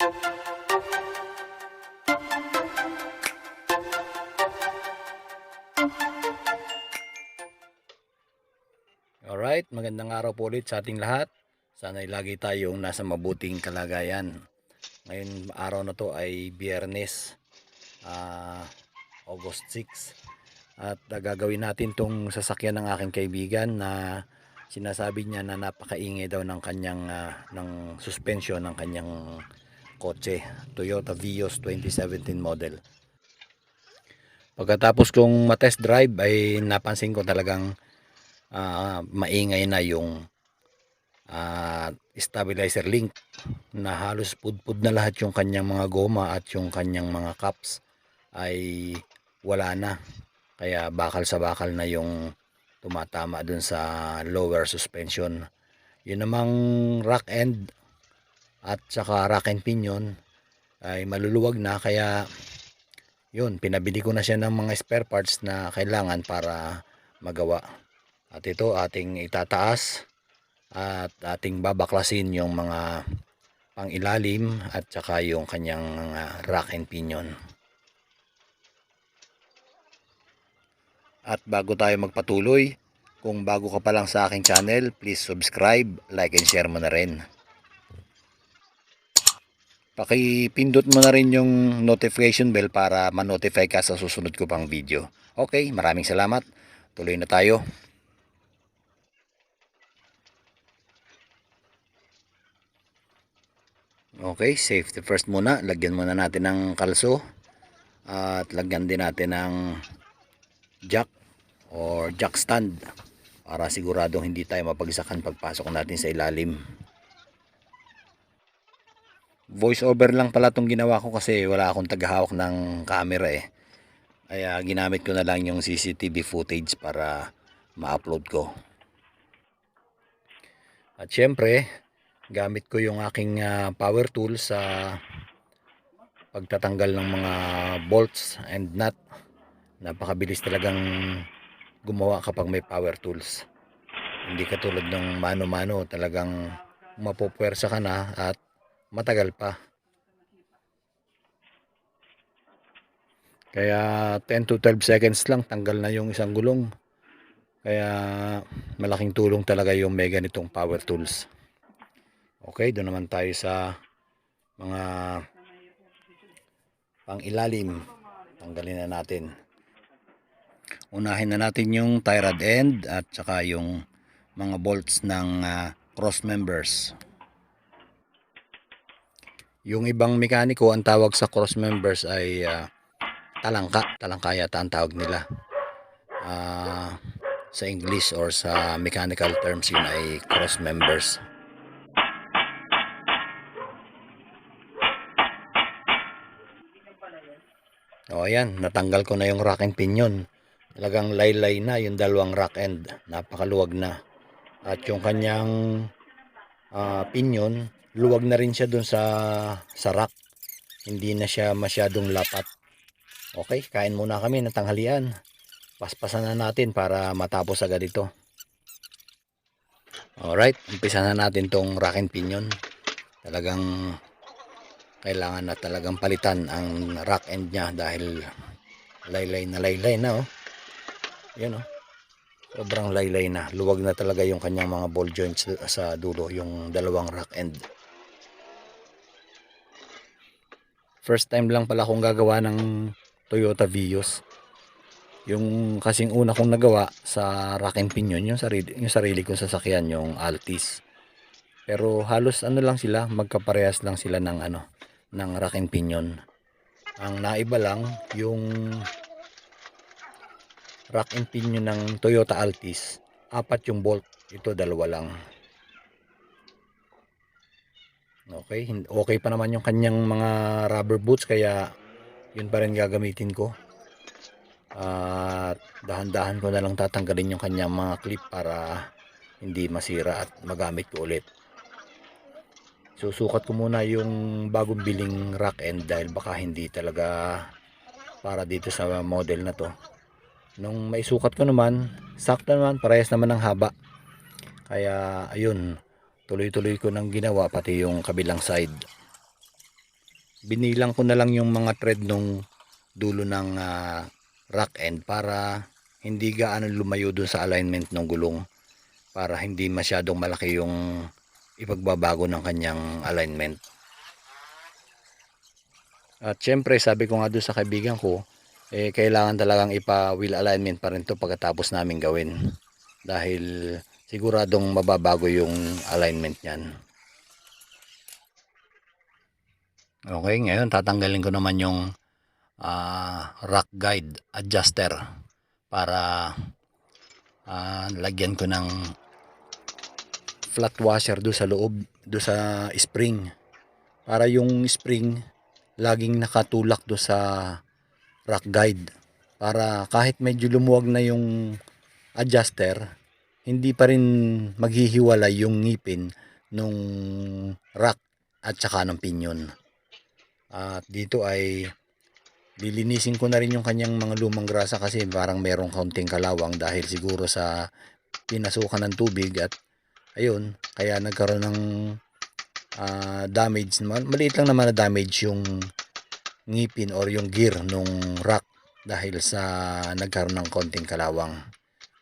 Alright, magandang araw po ulit sa ating lahat. Sana'y lagi tayong nasa mabuting kalagayan. Ngayon araw na to ay Biyernes, August 6. At gagawin natin tong sasakyan ng aking kaibigan na sinasabi niya na napakaingay daw ng kanyang ng suspension ng kanyang kotse, Toyota Vios 2017 model. Pagkatapos kong matest drive ay napansin ko talagang maingay na yung stabilizer link, na halos pudpud na lahat yung kanyang mga goma at yung kanyang mga caps ay wala na, kaya bakal sa bakal na yung tumatama dun sa lower suspension. Yun namang rack end at saka rack and pinion ay maluluwag na, kaya yun, pinabili ko na siya ng mga spare parts na kailangan para magawa. At ito ating itataas at ating babaklasin yung mga pangilalim at saka yung kanyang rack and pinion. At bago tayo magpatuloy, kung bago ka pa lang sa aking channel, please subscribe, like and share mo na rin. Pakipindot mo na rin yung notification bell para ma-notify ka sa susunod ko pang video. Okay, maraming salamat. Tuloy na tayo. Okay, safety first muna. Lagyan muna natin ng kalso. At lagyan din natin ng jack or jack stand para siguradong hindi tayo mapagsakan pagpasok natin sa ilalim. Voice over lang pala itong ginawa ko kasi wala akong tagahawak ng camera eh. Kaya ginamit ko na lang yung CCTV footage para ma-upload ko. At syempre, gamit ko yung aking power tool sa pagtatanggal ng mga bolts and nut. Napakabilis talagang gumawa kapag may power tools. Hindi katulad ng mano-mano, talagang mapupwersa ka na at matagal pa. Kaya 10 to 12 seconds lang tanggal na yung isang gulong. Kaya malaking tulong talaga yung may ganitong power tools. Okay, doon naman tayo sa mga pangilalim. Tanggalin na natin. Unahin na natin yung tie rod end at saka yung mga bolts ng cross members. Yung ibang mekaniko, ang tawag sa cross members ay talangka yata ang tawag nila. Sa English or sa mechanical terms, yun ay cross members. O ayan, natanggal ko na yung rack and pinion. Talagang laylay na yung dalawang rack end, napakaluwag na. At yung kanyang pinion, luwag na rin siya dun sa rack, hindi na siya masyadong lapat. Okay, kain muna kami ng tanghalian. Paspasan na natin para matapos agad ito. Alright, umpisa na natin tong rack and pinion. Talagang kailangan na talagang palitan ang rack end nya dahil laylay na oh. Yan oh. Sobrang laylay na. Luwag na talaga yung kanyang mga ball joints sa dulo, yung dalawang rack end. First time lang pala akong gagawa ng Toyota Vios. Yung kasing una kong nagawa sa rack and pinion, yung sarili kong sasakyan, yung Altis. Pero halos ano lang sila, magkaparehas lang sila ng ng rack and pinion. Ang naiba lang yung rack and pinion ng Toyota Altis, 4 yung bolt, ito 2 lang. Okay, okay pa naman yung kanyang mga rubber boots, kaya yun pa rin gagamitin ko. At dahan-dahan ko na lang tatanggalin yung kanyang mga clip para hindi masira at magamit ko ulit. Susukat ko muna yung bagong biling rack end dahil baka hindi talaga para dito sa model na to. Nung maisukat ko naman, sakto naman, parehas naman ng haba. Kaya ayun, tuloy-tuloy ko nang ginawa pati yung kabilang side. binilang ko na lang yung mga thread nung dulo ng rack end para hindi gaano lumayo dun sa alignment ng gulong, para hindi masyadong malaki yung ipagbabago ng kanyang alignment. At syempre sabi ko nga doon sa kaibigan ko, kailangan talagang ipa-wheel alignment pa rin to pagkatapos namin gawin, dahil siguradong mababago yung alignment niyan. Okay, ngayon tatanggalin ko naman yung rack guide adjuster para lagyan ko ng flat washer do sa loob, do sa spring, para yung spring laging nakatulak do sa rack guide, para kahit medyo lumuwag na yung adjuster, hindi pa rin maghihiwalay yung ngipin nung rack at saka ng pinion. At dito ay lilinisin ko na rin yung kanyang mga lumang grasa kasi parang merong kaunting kalawang dahil siguro sa pinasukan ng tubig, at ayun, kaya nagkaroon ng damage. Maliit lang naman na damage yung ngipin or yung gear nung rack dahil sa nagkaroon ng konting kalawang.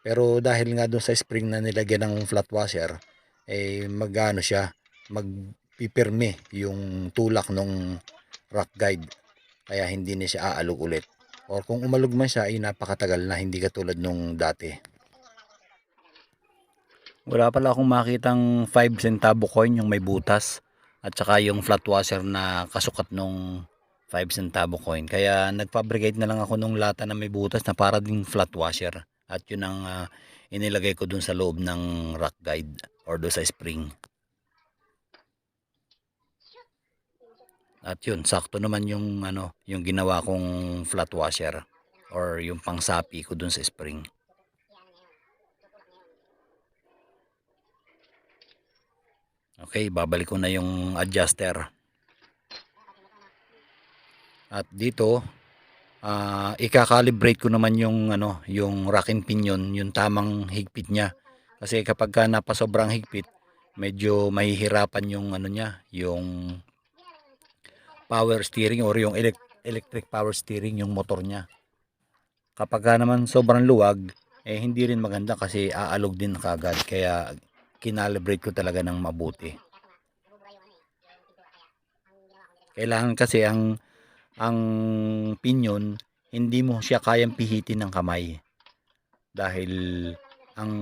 Pero dahil nga doon sa spring na nilagyan ng flat washer, magano siya, magpipirme yung tulak ng rack guide, kaya hindi na siya aalog ulit, or kung umalog man siya ay napakatagal na, hindi katulad nung dati. Wala pala akong makitang 5 centavo coin yung may butas at saka yung flat washer na kasukat nung 5 centavo coin, kaya nagfabricate na lang ako nung lata na may butas na para ding flat washer, at yun ang inilagay ko dun sa loob ng rack guide or do sa spring. At yun, sakto naman yung yung ginawa kong flat washer or yung pangsapi ko dun sa spring. Okay, babalik ko na yung adjuster. At dito, ikakalibrate ko naman yung yung rack and pinion, yung tamang higpit niya. Kasi kapag ka napasobrang higpit, medyo mahihirapan yung niya, yung power steering or yung electric power steering, yung motor niya. Kapag ka naman sobrang luwag, hindi rin maganda kasi aalog din kagad. Kaya kinalibrate ko talaga ng mabuti. Kailangan kasi ang pinion, hindi mo siya kayang pihitin ng kamay, dahil ang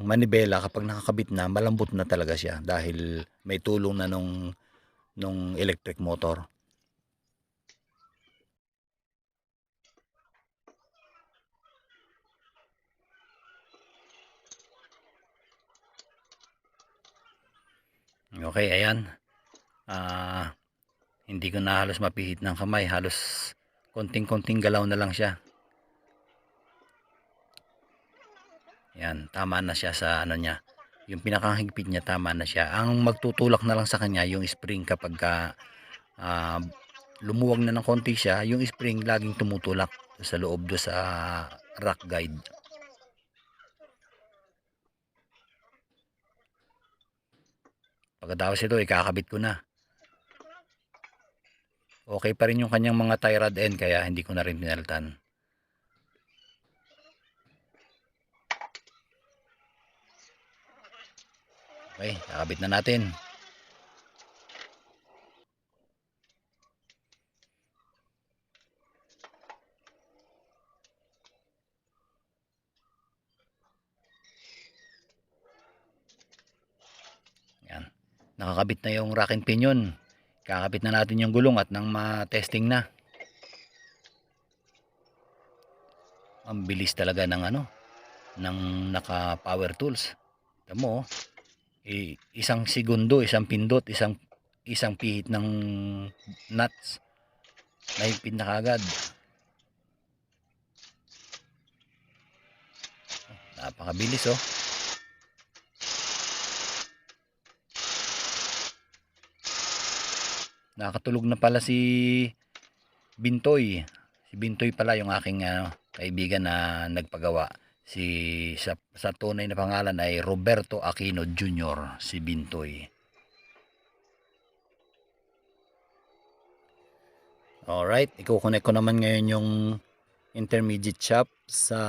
manibela kapag nakakabit na, malambot na talaga siya dahil may tulong na nung electric motor. Okay, ayan. Hindi ko na halos mapihit ng kamay, halos konting-konting galaw na lang siya. Yan, tama na siya sa niya. Yung pinakahigpit niya, tama na siya. Ang magtutulak na lang sa kanya yung spring kapag lumuwag na ng konti siya, yung spring laging tumutulak sa loob do sa rack guide. Pagkatapos ito, ikakabit ko na. Okay pa rin yung kanyang mga tie rod end, kaya hindi ko na rin pinalitan. Okay, kakabit na natin. Yan. Nakakabit na yung rack and pinion. Kakabit na natin yung gulong at nang ma-testing na. Ang bilis talaga ng ng naka power tools. Ito mo, isang segundo, isang pindot, isang pihit ng nuts, mahigpit na kagad. Napakabilis oh. Nakatulog na pala si Bintoy. Si Bintoy pala yung aking kaibigan na nagpagawa. Sa tunay na pangalan ay Roberto Aquino Jr. si Bintoy. Alright, i-connect ko naman ngayon yung intermediate shaft sa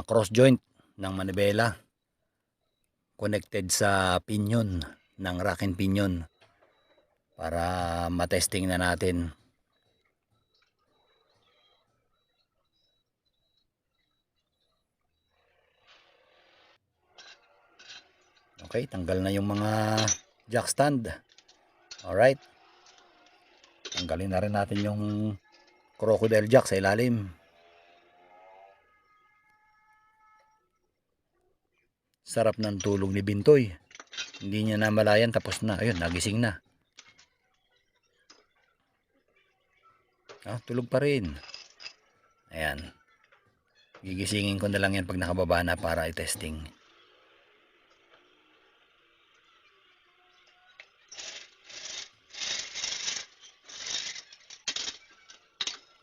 cross joint ng manibela. Connected sa pinion ng rack and pinion para matesting na natin. Okay, tanggal na yung mga jack stand. Alright, tanggalin na rin natin yung crocodile jack sa ilalim. Sarap ng tulog ni Bintoy. Hindi niya namalayan, tapos na. Ayun, nagising na. Tulog pa rin. Ayan. Gigisingin ko na lang yan pag nakababa na para i-testing.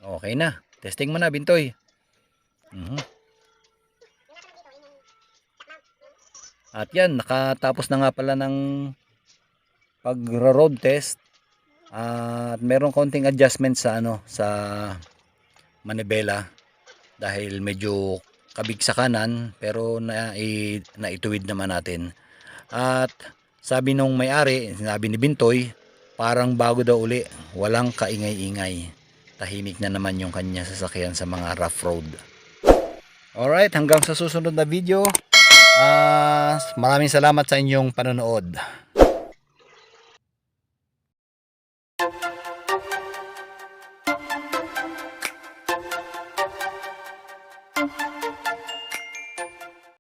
Okay na. Testing mo na, Bintoy. At yan, nakatapos na nga pala ng pag-road test. At meron konting adjustment sa sa manibela dahil medyo kabig sa kanan, pero naituwid naman natin. At sabi nung may-ari, sinabi ni Bintoy, parang bago daw uli, walang kaingay-ingay. Tahimik na naman yung kanya sasakyan sa mga rough road. Alright, hanggang sa susunod na video. Maraming salamat sa inyong panonood.